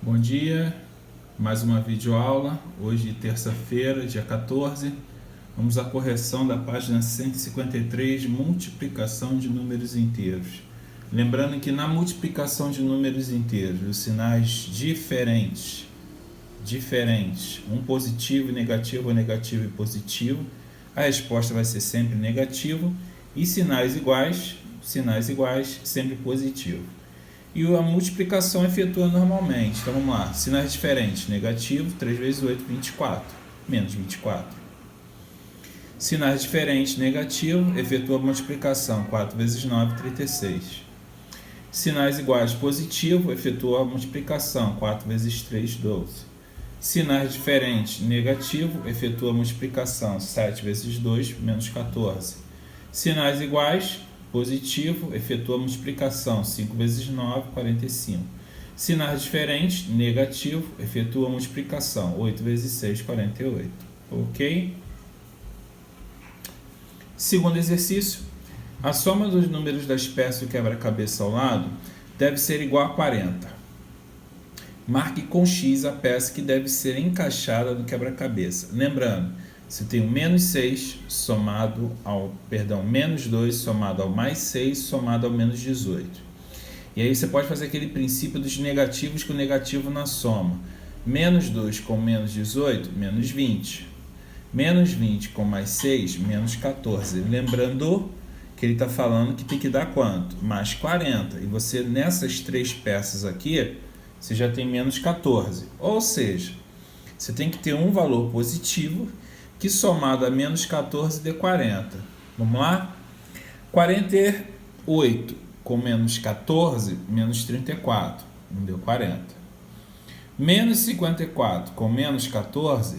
Bom dia, mais uma videoaula, hoje terça-feira, dia 14. Vamos à correção da página 153, multiplicação de números inteiros. Lembrando que na multiplicação de números inteiros, os sinais diferentes, um positivo e negativo, ou negativo e positivo, a resposta vai ser sempre negativo, e sinais iguais, sempre positivo. E a multiplicação efetua normalmente. Então vamos lá, sinais diferentes, negativo, 3 vezes 8, 24, menos 24. Sinais diferentes, negativo, efetua a multiplicação, 4 vezes 9, 36. Sinais iguais, positivo, efetua a multiplicação, 4 vezes 3, 12. Sinais diferentes, negativo, efetua a multiplicação, 7 vezes 2, menos 14. Sinais iguais, positivo, efetua a multiplicação, 5 vezes 9, 45. Sinais diferentes, negativo, efetua a multiplicação, 8 vezes 6, 48. Ok? Segundo exercício, a soma dos números das peças do quebra-cabeça ao lado deve ser igual a 40. Marque com X a peça que deve ser encaixada no quebra-cabeça. Lembrando, você tem o menos 6 somado ao, menos 2 somado ao mais 6 somado ao menos 18. E aí você pode fazer aquele princípio dos negativos com negativo na soma. Menos 2 com menos 18, menos 20. Menos 20 com mais 6, menos 14. Lembrando que ele está falando que tem que dar quanto? Mais 40. E você, nessas três peças aqui, você já tem menos 14. Ou seja, você tem que ter um valor positivo que somado a menos 14 dê 40. Vamos lá? 48 com menos 14, menos 34. Não deu 40. Menos 54 com menos 14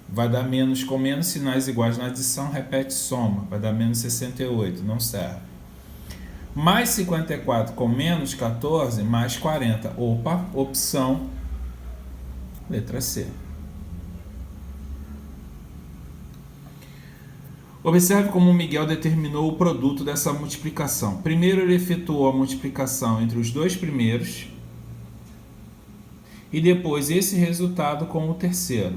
vai dar menos com menos, sinais iguais na adição, repete soma. Vai dar menos 68, não serve. Mais 54 com menos 14, mais 40. Opa, opção letra C. Observe como o Miguel determinou o produto dessa multiplicação. Primeiro ele efetuou a multiplicação entre os dois primeiros e depois esse resultado com o terceiro.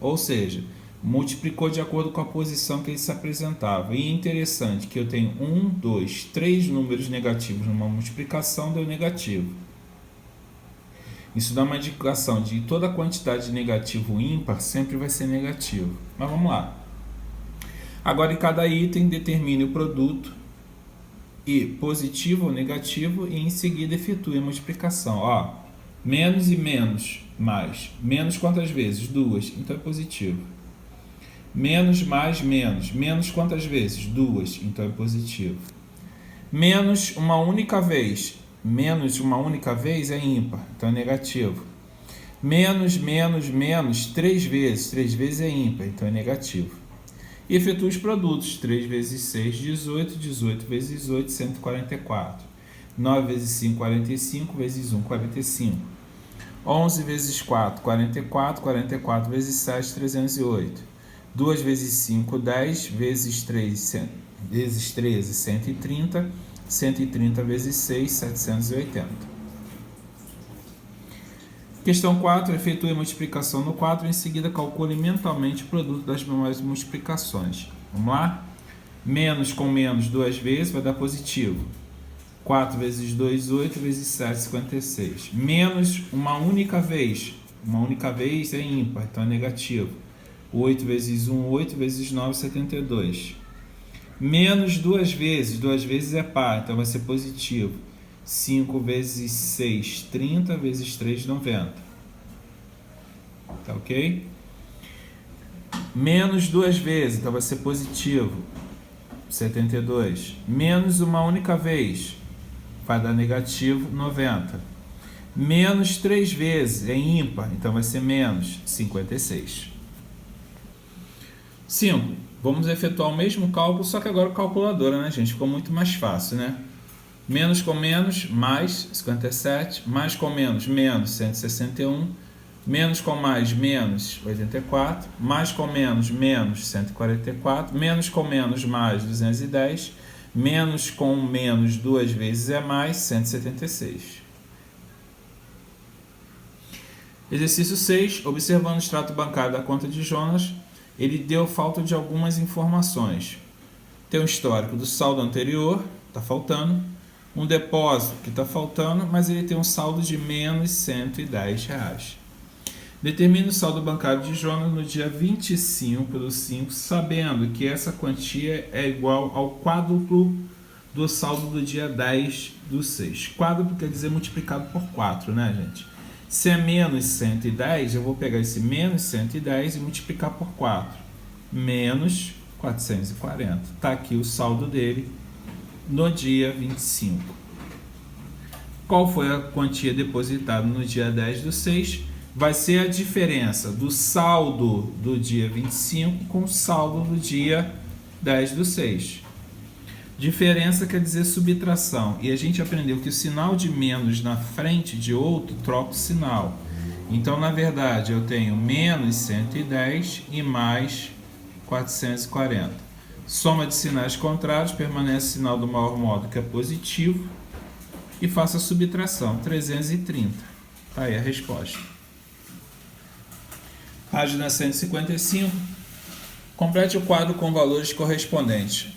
Ou seja, multiplicou de acordo com a posição que ele se apresentava. E interessante que eu tenho 1, 2, 3 números negativos numa multiplicação, deu negativo. Isso dá uma indicação de toda a quantidade de negativo ímpar sempre vai ser negativo. Mas vamos lá. Agora, em cada item, determine o produto e positivo ou negativo e em seguida efetue a multiplicação. Ó, menos e menos, mais. Menos quantas vezes? 2, então é positivo. Menos, mais, menos. Menos quantas vezes? 2, então é positivo. Menos uma única vez. Menos uma única vez é ímpar, então é negativo. Menos, menos, menos, 3 vezes. 3 vezes é ímpar, então é negativo. E efetua os produtos. 3 vezes 6, 18. 18 vezes 8, 144. 9 vezes 5, 45. Vezes 1, 45. 11 vezes 4, 44. 44 vezes 7, 308. 2 vezes 5, 10. Vezes 3, vezes 13, 130. 130 vezes 6, 780. Questão 4. Efetue a multiplicação no 4. Em seguida, calcule mentalmente o produto das memórias multiplicações. Vamos lá? Menos com menos 2 vezes vai dar positivo. 4 vezes 2, 8 vezes 7, 56. Menos uma única vez. Uma única vez é ímpar, então é negativo. 8 vezes 1, 8 vezes 9, 72. Menos 2 vezes é par, então vai ser positivo. 5 vezes 6, 30, vezes 3, 90. Tá ok? Menos 2 vezes, então vai ser positivo. 72. Menos uma única vez, vai dar negativo, 90. Menos 3 vezes, é ímpar, então vai ser menos, 56. 5. Vamos efetuar o mesmo cálculo, só que agora com calculadora, né, gente? Ficou muito mais fácil, né? Menos com menos, mais 57. Mais com menos, menos 161. Menos com mais, menos 84. Mais com menos, menos 144. Menos com menos, mais 210. Menos com menos 2 vezes é mais, 176. Exercício 6. Observando o extrato bancário da conta de Jonas, ele deu falta de algumas informações. Tem um histórico do saldo anterior, está faltando. Um depósito que está faltando, mas ele tem um saldo de menos R$110. Determine o saldo bancário de Jonas no dia 25/5, sabendo que essa quantia é igual ao quádruplo do saldo do dia 10/6. Quádruplo quer dizer multiplicado por 4, né, gente? Se é menos 110, eu vou pegar esse menos 110 e multiplicar por 4. Menos 440. Está aqui o saldo dele no dia 25. Qual foi a quantia depositada no dia 10/6? Vai ser a diferença do saldo do dia 25 com o saldo do dia 10/6. Diferença quer dizer subtração. E a gente aprendeu que o sinal de menos na frente de outro troca o sinal. Então, na verdade, eu tenho menos 110 e mais 440. Soma de sinais contrários, permanece o sinal do maior modo, que é positivo, e faço a subtração, 330. Tá aí a resposta. Página 155. Complete o quadro com valores correspondentes.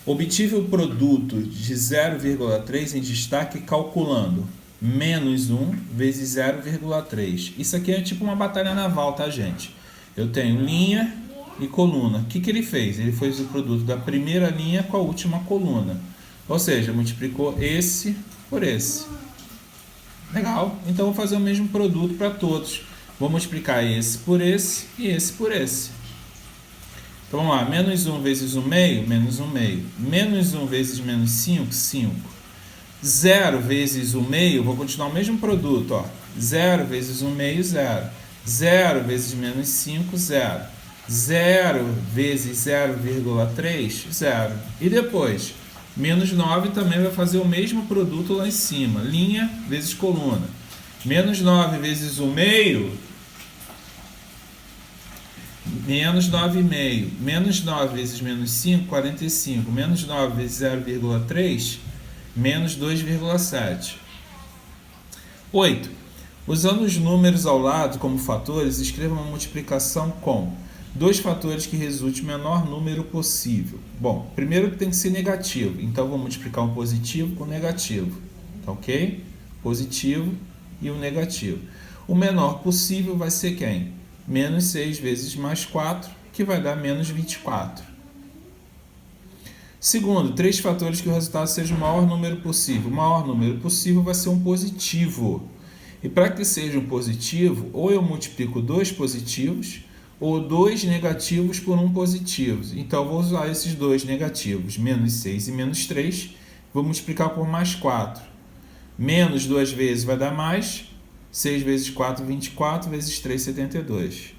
Obtive o produto de 0,3 em destaque calculando menos 1 vezes 0,3. Isso aqui é tipo uma batalha naval, tá, gente? Eu tenho linha e coluna. O que ele fez? Ele fez o produto da primeira linha com a última coluna. Ou seja, multiplicou esse por esse. Legal. Então, eu vou fazer o mesmo produto para todos. Vou multiplicar esse por esse e esse por esse. Então, vamos lá. Menos 1 vezes 1 meio, menos 1 meio. Menos 1 vezes menos 5, 5. 0 vezes 1 meio, vou continuar o mesmo produto. Ó. 0 vezes 1 meio, 0. 0 vezes menos 5, 0. 0 vezes 0,3, 0. E depois, menos 9 também vai fazer o mesmo produto lá em cima. Linha vezes coluna. Menos 9 vezes 1 meio, menos 9,5. Menos 9 vezes menos 5, 45. Menos 9 vezes 0,3, menos 2,7. 8. Usando os números ao lado como fatores, escreva uma multiplicação com dois fatores que resulte o menor número possível. Bom, primeiro que tem que ser negativo, então vou multiplicar um positivo com negativo. Tá ok? Positivo e o negativo. O menor possível vai ser quem? Menos 6 vezes mais 4, que vai dar menos 24. Segundo, três fatores que o resultado seja o maior número possível. O maior número possível vai ser um positivo. E para que seja um positivo, ou eu multiplico dois positivos, ou dois negativos por um positivo. Então, eu vou usar esses dois negativos, menos 6 e menos 3, vou multiplicar por mais 4. Menos duas vezes vai dar mais, 6 vezes 4, 24, vezes 3, 72.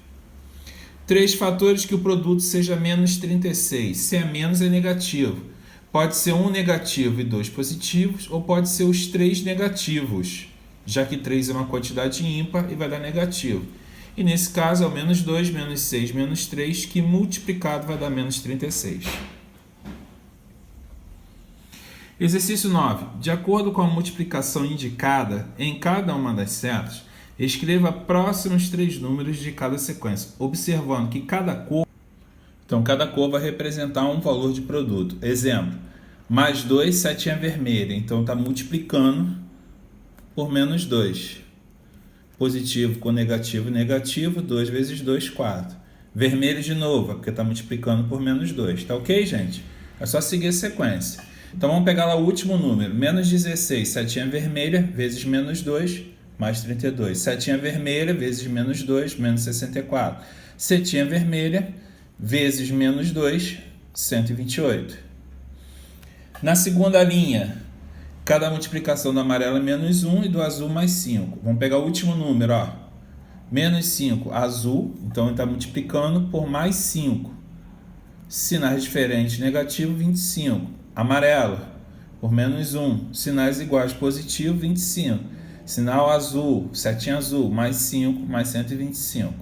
Três fatores que o produto seja menos 36. Se é menos, é negativo. Pode ser um negativo e dois positivos, ou pode ser os três negativos, já que 3 é uma quantidade ímpar e vai dar negativo. E nesse caso é o menos 2, menos 6, menos 3, que multiplicado vai dar menos 36. Exercício 9. De acordo com a multiplicação indicada em cada uma das setas, escreva próximos três números de cada sequência, observando que cada cor vai representar um valor de produto. Exemplo, mais 2, setinha vermelha. Então, está multiplicando por menos 2. Positivo com negativo, negativo. 2 vezes 2, 4. Vermelho de novo, porque está multiplicando por menos 2. Tá ok, gente? É só seguir a sequência. Então, vamos pegar lá o último número. Menos 16, setinha vermelha, vezes menos 2, mais 32. Setinha vermelha, vezes menos 2, menos 64. Setinha vermelha, vezes menos 2, 128. Na segunda linha, cada multiplicação do amarelo é menos 1 e do azul mais 5. Vamos pegar o último número, ó. Menos 5, azul, então ele está multiplicando por mais 5. Sinais diferentes, negativo, 25. Amarelo, por menos 1. Sinais iguais, positivo, 25. Sinal azul, setinha azul, mais 5, mais 125.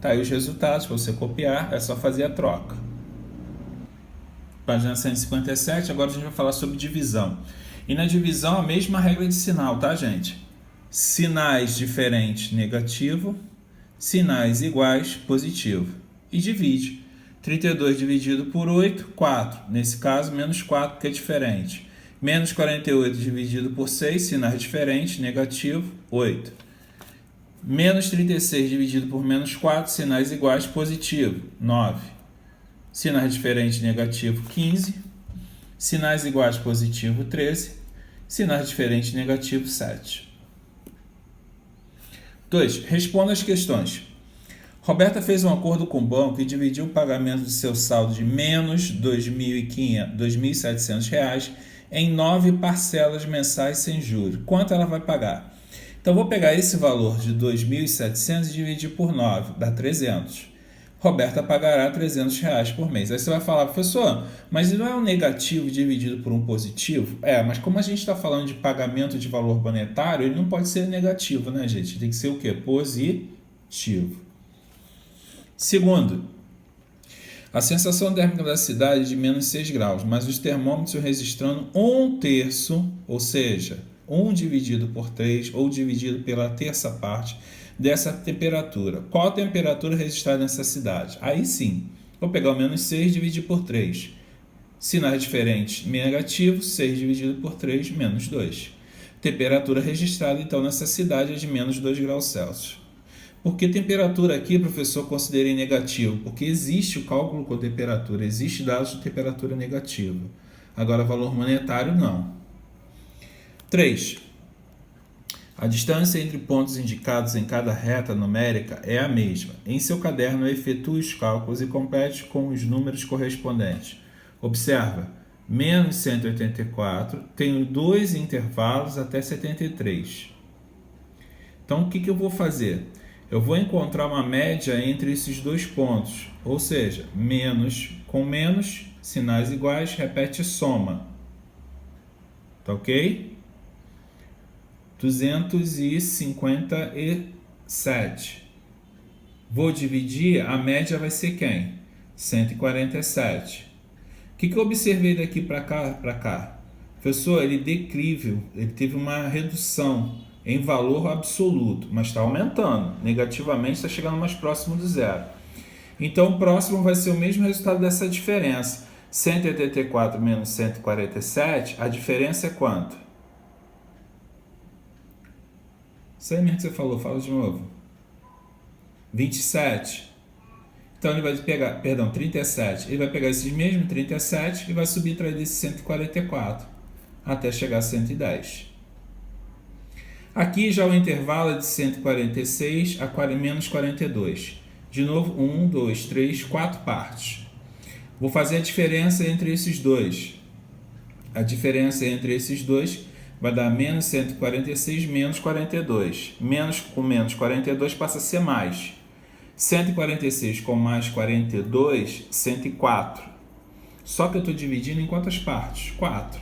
Tá aí os resultados, para você copiar, é só fazer a troca. Página 157, agora a gente vai falar sobre divisão. E na divisão, a mesma regra de sinal, tá, gente? Sinais diferentes, negativo. Sinais iguais, positivo. E divide. 32 dividido por 8, 4. Nesse caso, menos 4, que é diferente. Menos 48 dividido por 6, sinais diferentes, negativo, 8. Menos 36 dividido por menos 4, sinais iguais, positivo, 9. Sinais diferentes, negativo, 15. Sinais iguais, positivo, 13. Sinais diferentes, negativo, 7. 2. Responda as questões. Roberta fez um acordo com o banco e dividiu o pagamento de seu saldo de menos R$ 2.700 em 9 parcelas mensais sem juros. Quanto ela vai pagar? Então, vou pegar esse valor de 2.700 e dividir por 9, dá 300. Roberta pagará R$300 por mês. Aí você vai falar, professor, mas não é um negativo dividido por um positivo? Mas como a gente está falando de pagamento de valor monetário, ele não pode ser negativo, né, gente? Tem que ser o quê? Positivo. Segundo, a sensação térmica da cidade é de menos 6 graus, mas os termômetros registrando 1/3, ou seja, 1 dividido por 3 ou dividido pela terça parte dessa temperatura. Qual a temperatura registrada nessa cidade? Aí sim, vou pegar o menos 6 e dividir por 3. Sinais diferentes, negativo, 6 dividido por 3, menos 2. Temperatura registrada, então, nessa cidade é de menos 2 graus Celsius. Por que temperatura aqui, professor, considerei negativo? Porque existe o cálculo com temperatura, existe dados de temperatura negativa. Agora, valor monetário, não. 3. A distância entre pontos indicados em cada reta numérica é a mesma. Em seu caderno, efetue os cálculos e complete com os números correspondentes. Observa, menos 184, tenho 2 intervalos até 73. Então, o que eu vou fazer? Eu vou encontrar uma média entre esses dois pontos, ou seja, menos com menos, sinais iguais, repete soma. Tá ok? 257. Vou dividir, a média vai ser quem? 147. O que eu observei daqui para cá? Professor, ele decrível, ele teve uma redução em valor absoluto, mas está aumentando. Negativamente está chegando mais próximo do zero. Então o próximo vai ser o mesmo resultado dessa diferença. 184 menos 147, a diferença é quanto? Isso aí mesmo que você falou, fala de novo. 27. Então ele vai pegar, 37. Ele vai pegar esses mesmos 37 e vai subtrair desse 144 até chegar a 110. Aqui já o intervalo é de 146 a menos 42. De novo, 1, 2, 3, 4 partes. Vou fazer a diferença entre esses dois. A diferença entre esses dois vai dar menos 146 menos 42. Menos com menos 42 passa a ser mais. 146 com mais 42, 104. Só que eu estou dividindo em quantas partes? 4.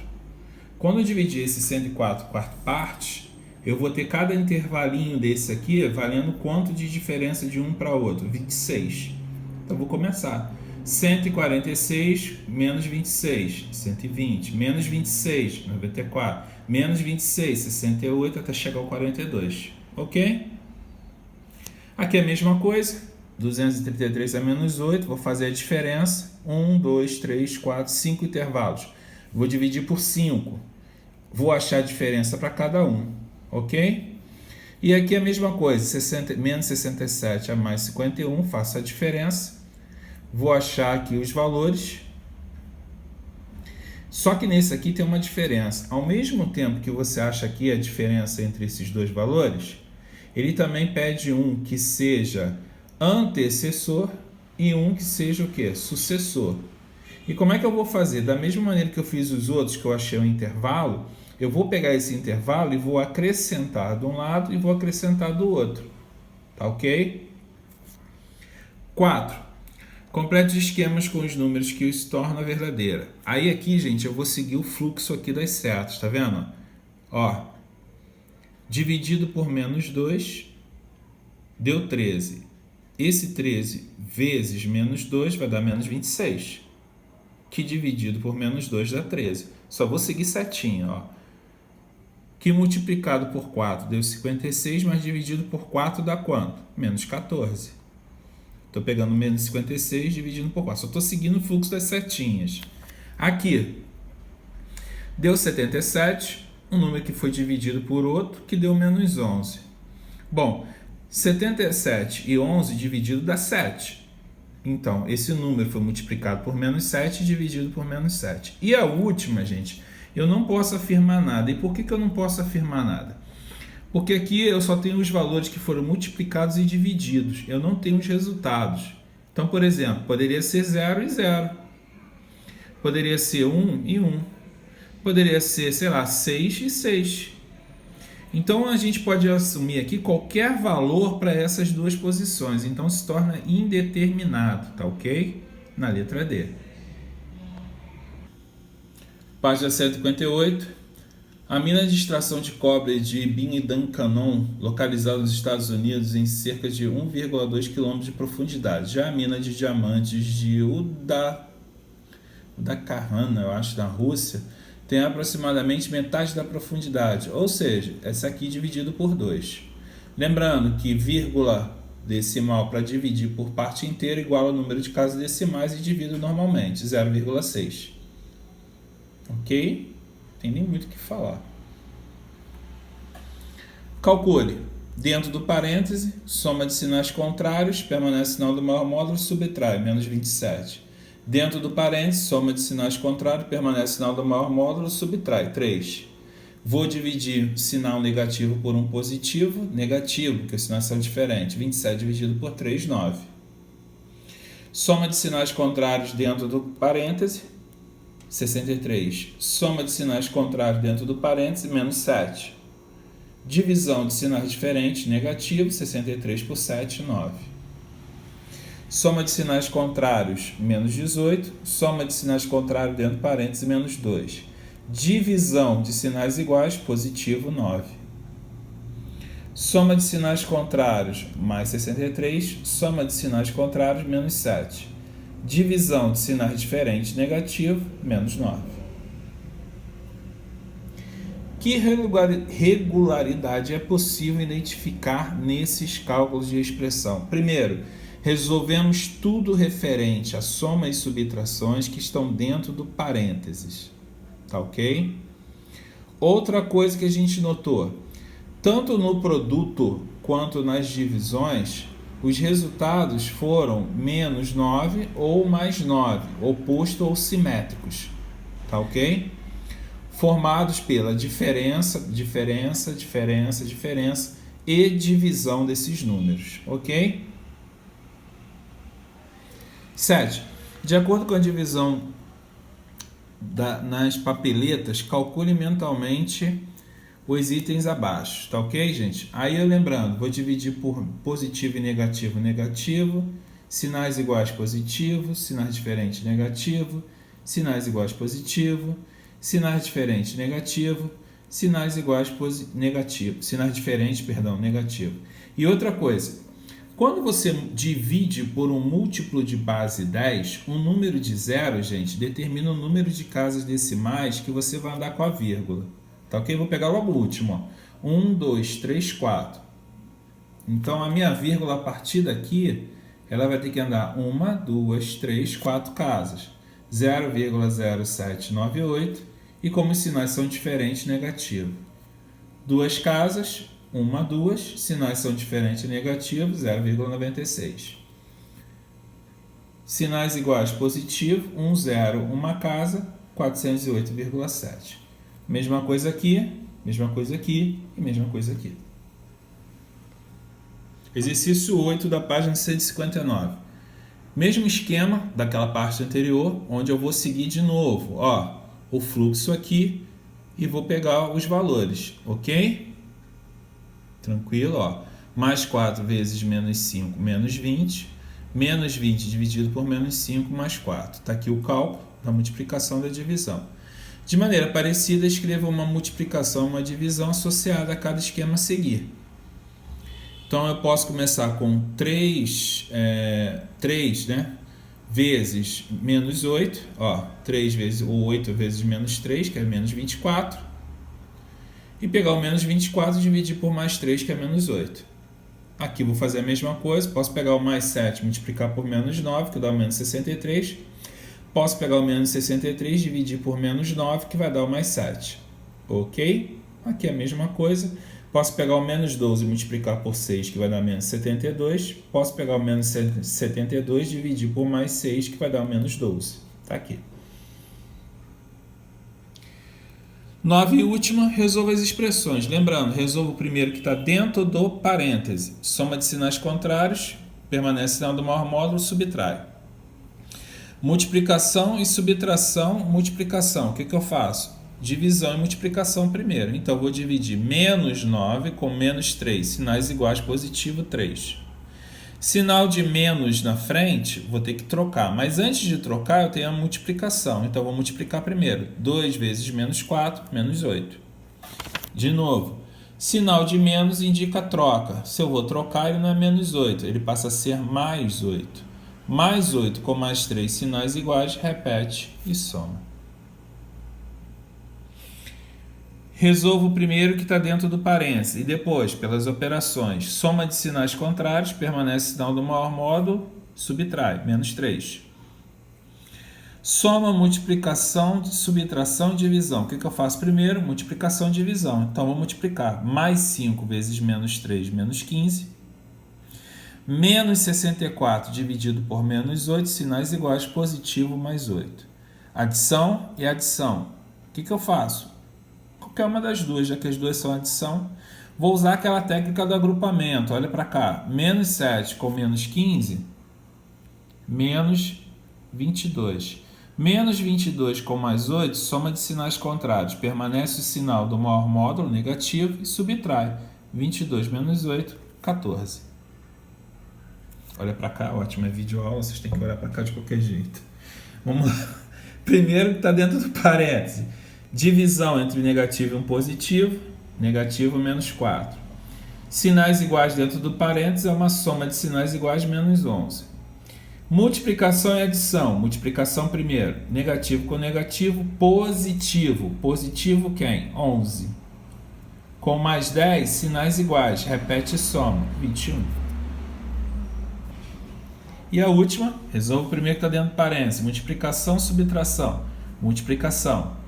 Quando eu dividir esse 104 em 4 partes, eu vou ter cada intervalinho desse aqui valendo quanto de diferença de um para outro? 26. Então, vou começar. 146 menos 26, 120. Menos 26, 94. Menos 26, 68, até chegar ao 42. Ok? Aqui é a mesma coisa. 233 a menos 8. Vou fazer a diferença. 1, 2, 3, 4, 5 intervalos. Vou dividir por 5. Vou achar a diferença para cada um. Ok? E aqui é a mesma coisa, menos 67 a mais 51, faço a diferença. Vou achar aqui os valores. Só que nesse aqui tem uma diferença. Ao mesmo tempo que você acha aqui a diferença entre esses dois valores, ele também pede um que seja antecessor e um que seja o quê? Sucessor. E como é que eu vou fazer? Da mesma maneira que eu fiz os outros, que eu achei um intervalo, eu vou pegar esse intervalo e vou acrescentar de um lado e vou acrescentar do outro. Tá ok? 4. Complete os esquemas com os números que os tornam verdadeira. Aí aqui, gente, eu vou seguir o fluxo aqui das setas, tá vendo? Ó, dividido por menos 2, deu 13. Esse 13 vezes menos 2 vai dar menos 26. que dividido por menos 2 dá 13. Só vou seguir setinha, ó. Que multiplicado por 4 deu 56, mas dividido por 4 dá quanto? Menos 14. Estou pegando menos 56 dividindo por 4. Só estou seguindo o fluxo das setinhas. Aqui, deu 77, um número que foi dividido por outro, que deu menos 11. Bom, 77 e 11 dividido dá 7. Então, esse número foi multiplicado por menos 7 e dividido por menos 7. E a última, gente, eu não posso afirmar nada. E por que eu não posso afirmar nada? Porque aqui eu só tenho os valores que foram multiplicados e divididos. Eu não tenho os resultados. Então, por exemplo, poderia ser 0 e 0. Poderia ser 1 e 1. Poderia ser, sei lá, 6 e 6. Então, a gente pode assumir aqui qualquer valor para essas duas posições. Então, se torna indeterminado, tá ok? Na letra D. Página 158. A mina de extração de cobre de Bindancanon, localizada nos Estados Unidos em cerca de 1,2 km de profundidade. Já a mina de diamantes de Udakharana, eu acho, na Rússia, tem aproximadamente metade da profundidade, ou seja, essa aqui dividido por 2. Lembrando que vírgula decimal para dividir por parte inteira igual ao número de casas decimais e divido normalmente, 0,6. Ok? Tem nem muito o que falar. Calcule. Dentro do parêntese, soma de sinais contrários, permanece sinal do maior módulo, subtrai, menos 27. Dentro do parênteses, soma de sinais contrários, permanece sinal do maior módulo, subtrai, 3. Vou dividir sinal negativo por um positivo, negativo, porque os sinais são diferentes. 27 dividido por 3, 9. Soma de sinais contrários dentro do parêntese, 63. Soma de sinais contrários dentro do parêntese, menos 7. Divisão de sinais diferentes, negativo, 63 por 7, 9. Soma de sinais contrários, menos 18. Soma de sinais contrários dentro do parêntese, menos 2. Divisão de sinais iguais, positivo, 9. Soma de sinais contrários, mais 63. Soma de sinais contrários, menos 7. Divisão de sinais diferentes, negativo, menos 9. Que regularidade é possível identificar nesses cálculos de expressão? Primeiro, resolvemos tudo referente a soma e subtrações que estão dentro do parênteses. Tá ok? Outra coisa que a gente notou, tanto no produto quanto nas divisões, os resultados foram menos 9 ou mais 9, oposto ou simétricos. Tá ok? Formados pela diferença e divisão desses números, ok? 7. De acordo com a divisão nas papeletas, calcule mentalmente os itens abaixo, tá ok, gente? Aí eu lembrando, vou dividir por positivo e negativo, negativo, sinais iguais positivo, sinais diferentes negativo, sinais iguais positivo, sinais diferentes negativo, sinais iguais negativo, sinais diferentes, perdão, negativo. E outra coisa, quando você divide por um múltiplo de base 10, um número de zero, gente, determina o número de casas decimais que você vai andar com a vírgula. Tá ok? Vou pegar logo o último, ó. 1, 2, 3, 4. Então, a minha vírgula a partir daqui, ela vai ter que andar 1, 2, 3, 4 casas. 0,0798. E como os sinais são diferentes, negativo. 2 casas, 1, 2, sinais são diferentes, negativo, 0,96. Sinais iguais, positivo, 1, 0, 1 casa, 408,7. Mesma coisa aqui, mesma coisa aqui e mesma coisa aqui. Exercício 8 da página 159. Mesmo esquema daquela parte anterior, onde eu vou seguir de novo, ó, o fluxo aqui e vou pegar os valores, ok? Tranquilo, ó. Mais 4 vezes menos 5, menos 20. Menos 20 dividido por menos 5, mais 4. Está aqui o cálculo da multiplicação e da divisão. De maneira parecida, escreva uma multiplicação e uma divisão associada a cada esquema a seguir. Então, eu posso começar com 3, né? vezes menos 8, ó, 3 vezes, ou 8 vezes menos 3, que é menos 24, e pegar o menos 24 e dividir por mais 3, que é menos 8. Aqui vou fazer a mesma coisa, posso pegar o mais 7 e multiplicar por menos 9, que dá o menos 63. Posso pegar o menos 63 e dividir por menos 9, que vai dar o mais 7. Ok? Aqui é a mesma coisa. Posso pegar o menos 12 e multiplicar por 6, que vai dar menos 72. Posso pegar o menos 72 e dividir por mais 6, que vai dar o menos 12. Está aqui. 9 e última, resolva as expressões. Lembrando, resolva o primeiro que está dentro do parêntese. Soma de sinais contrários, permanece sinal do maior módulo, subtrai. Multiplicação e subtração, multiplicação. O que eu faço? Divisão e multiplicação primeiro. Então, eu vou dividir menos 9 com menos 3. Sinais iguais, positivo, 3. Sinal de menos na frente, vou ter que trocar. Mas antes de trocar, eu tenho a multiplicação. Então, eu vou multiplicar primeiro. 2 vezes menos 4, menos 8. De novo, sinal de menos indica troca. Se eu vou trocar, ele não é menos 8. Ele passa a ser mais 8. Mais 8 com mais 3 sinais iguais, repete e soma. Resolvo o primeiro que está dentro do parênteses e depois, pelas operações, soma de sinais contrários, permanece sinal do maior módulo, subtrai, menos 3. Soma, multiplicação, subtração e divisão. O que eu faço primeiro? Multiplicação e divisão. Então, vou multiplicar mais 5 vezes menos 3, menos 15. Menos 64 dividido por menos 8, sinais iguais, positivo mais 8. Adição e adição. O que eu faço? Qualquer uma das duas, já que as duas são adição. Vou usar aquela técnica do agrupamento. Olha para cá. Menos 7 com menos 15, menos 22. Menos 22 com mais 8, soma de sinais contrários. Permanece o sinal do maior módulo, negativo, e subtrai. 22 menos 8, 14. Olha para cá, ótimo, é videoaula, vocês têm que olhar para cá de qualquer jeito. Vamos lá. Primeiro que está dentro do parêntese. Divisão entre negativo e um positivo. Negativo menos 4. Sinais iguais dentro do parêntese é uma soma de sinais iguais menos 11. Multiplicação e adição. Multiplicação primeiro. Negativo com negativo, positivo. Positivo quem? 11. Com mais 10, sinais iguais. Repete e soma. 21. E a última, resolve o primeiro que está dentro do parênteses. Multiplicação, subtração. Multiplicação.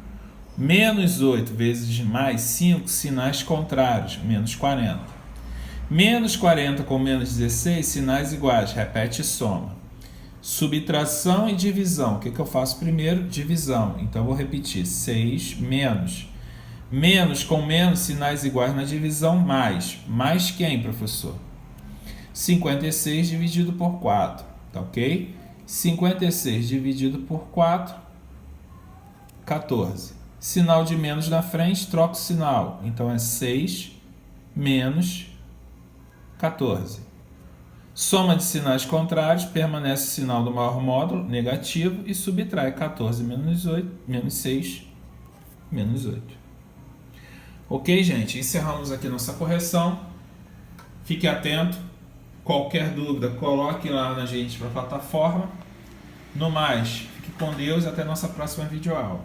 Menos 8 vezes mais 5, sinais contrários. Menos 40. Menos 40 com menos 16, sinais iguais. Repete e soma. Subtração e divisão. O que eu faço primeiro? Divisão. Então, eu vou repetir. 6 menos. Menos com menos, sinais iguais na divisão, mais. Mais quem, professor? 56 dividido por 4. Tá ok? 56 dividido por 4, 14. Sinal de menos na frente, troca o sinal. Então, é 6 menos 14. Soma de sinais contrários, permanece o sinal do maior módulo, negativo, e subtrai 14 menos 8, menos 6, menos 8. Ok, gente? Encerramos aqui nossa correção. Fique atento. Qualquer dúvida, coloque lá na gente para a plataforma. No mais, fique com Deus e até nossa próxima videoaula.